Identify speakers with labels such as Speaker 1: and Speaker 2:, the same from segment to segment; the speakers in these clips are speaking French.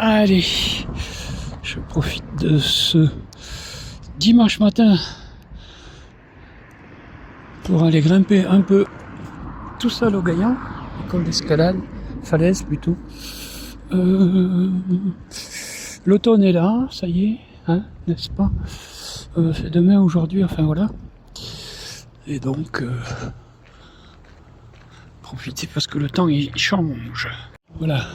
Speaker 1: Allez, je profite de ce dimanche matin pour aller grimper un peu tout seul au Gaillan, école d'escalade, falaise plutôt. L'automne est là, ça y est, hein, n'est-ce pas? C'est demain, aujourd'hui, enfin voilà. Et donc, profitez parce que le temps il change. Voilà,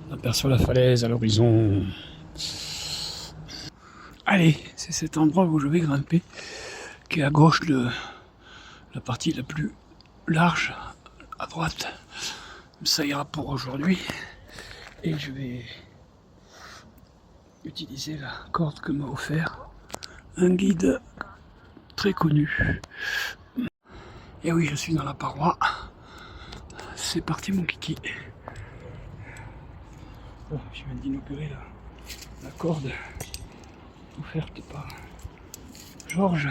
Speaker 1: on aperçoit la falaise à l'horizon. Allez, c'est cet endroit où je vais grimper, qui est à gauche de la partie la plus large, à droite. Ça ira pour aujourd'hui. Et je vais utiliser la corde que m'a offert un guide très connu. Et oui, je suis dans la paroi. C'est parti mon kiki. Oh, je viens d'inaugurer la corde offerte par Georges.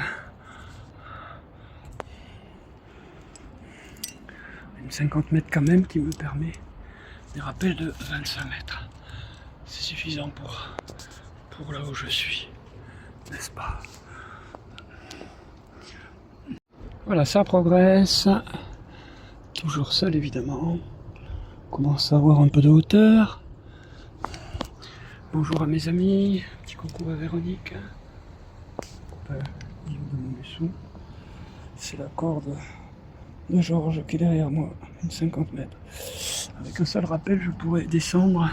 Speaker 1: Une 50 mètres quand même qui me permet des rappels de 25 mètres. C'est suffisant pour là où je suis, n'est-ce pas? Voilà, ça progresse. Toujours seul évidemment. On commence à avoir un peu de hauteur. Bonjour à mes amis. Petit coucou à Véronique. C'est la corde de Georges qui est derrière moi, une 50 mètres. Avec un seul rappel, je pourrais descendre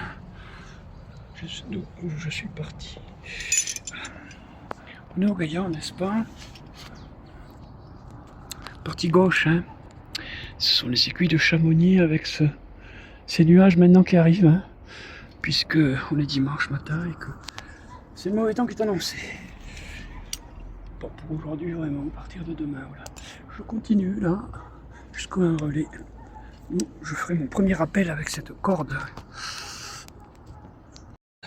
Speaker 1: d'où je suis parti. On est au Gaillan, n'est-ce pas? Partie gauche, hein. Ce sont les circuits de Chamonix avec ces nuages maintenant qui arrivent, hein, puisque on est dimanche matin et que c'est le mauvais temps qui est annoncé. Pas pour aujourd'hui vraiment, à partir de demain, voilà. Je continue là, jusqu'à un relais où je ferai mon premier rappel avec cette corde.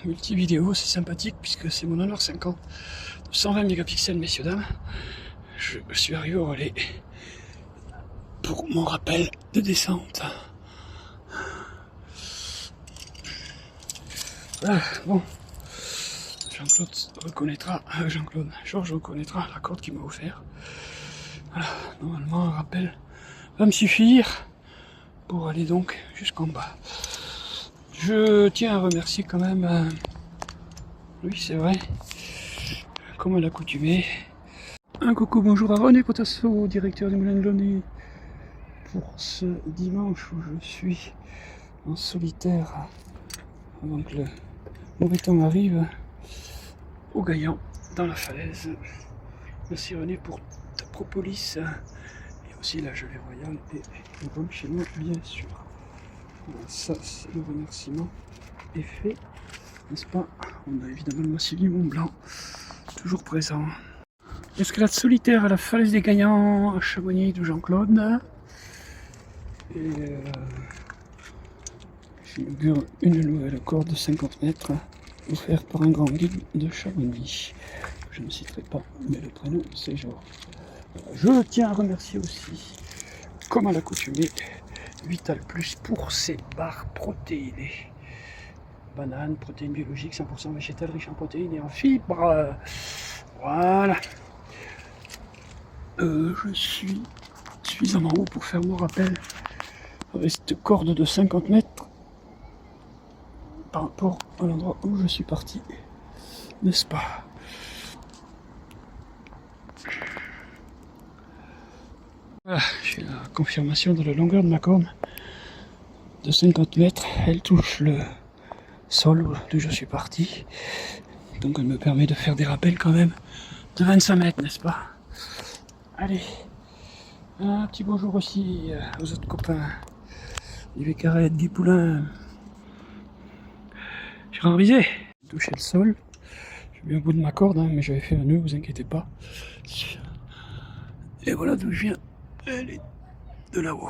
Speaker 1: Multi-vidéo, c'est sympathique puisque c'est mon Honor 50 de 120 mégapixels, messieurs dames. Je suis arrivé au relais pour mon rappel de descente. Voilà, bon. Georges reconnaîtra la corde qu'il m'a offert. Voilà, normalement un rappel va me suffire pour aller donc jusqu'en bas. Je tiens à remercier quand même, oui c'est vrai, comme à l'accoutumée, un coucou bonjour à René Potasso, directeur du Moulin de Launay, pour ce dimanche où je suis en solitaire avant que le mauvais temps arrive au Gaillan, dans la falaise. Merci René pour ta propolis et aussi la gelée royale et le rhum chez moi bien sûr. Voilà, ça c'est le remerciement est fait, n'est-ce pas? On a évidemment le massif du Mont Blanc toujours présent. Escalade solitaire à la falaise des Gaillans à Chamonix de Jean-Claude. Et j'inaugure une nouvelle corde de 50 mètres offerte par un grand guide de Chamonix. Je ne citerai pas, mais le prénom c'est Georges. Je tiens à remercier aussi, comme à l'accoutumée, Vital Plus pour ses barres protéinées. Banane, protéines biologiques, 100% végétales, riches en protéines et en fibres. Voilà. Je suis suffisamment haut pour faire mon rappel avec cette corde de 50 mètres par rapport à l'endroit où je suis parti, n'est-ce pas? Voilà, j'ai la confirmation de la longueur de ma corde de 50 mètres. Elle touche le sol d'où je suis parti. Donc elle me permet de faire des rappels quand même de 25 mètres, n'est-ce pas? Allez, un petit bonjour aussi aux autres copains. Yves Carrette, Guy Poulain, Gérard Bizet. Toucher le sol. J'ai bien au bout de ma corde, hein, mais j'avais fait un nœud, vous inquiétez pas. Et voilà d'où je viens. Elle est de là-haut.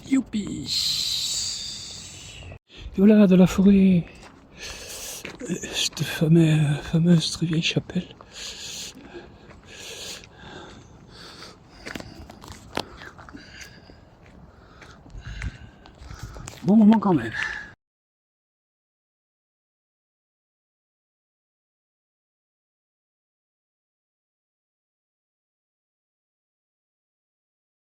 Speaker 1: Youpi! Et voilà de la forêt. Cette fameuse très vieille chapelle. Bon moment quand même.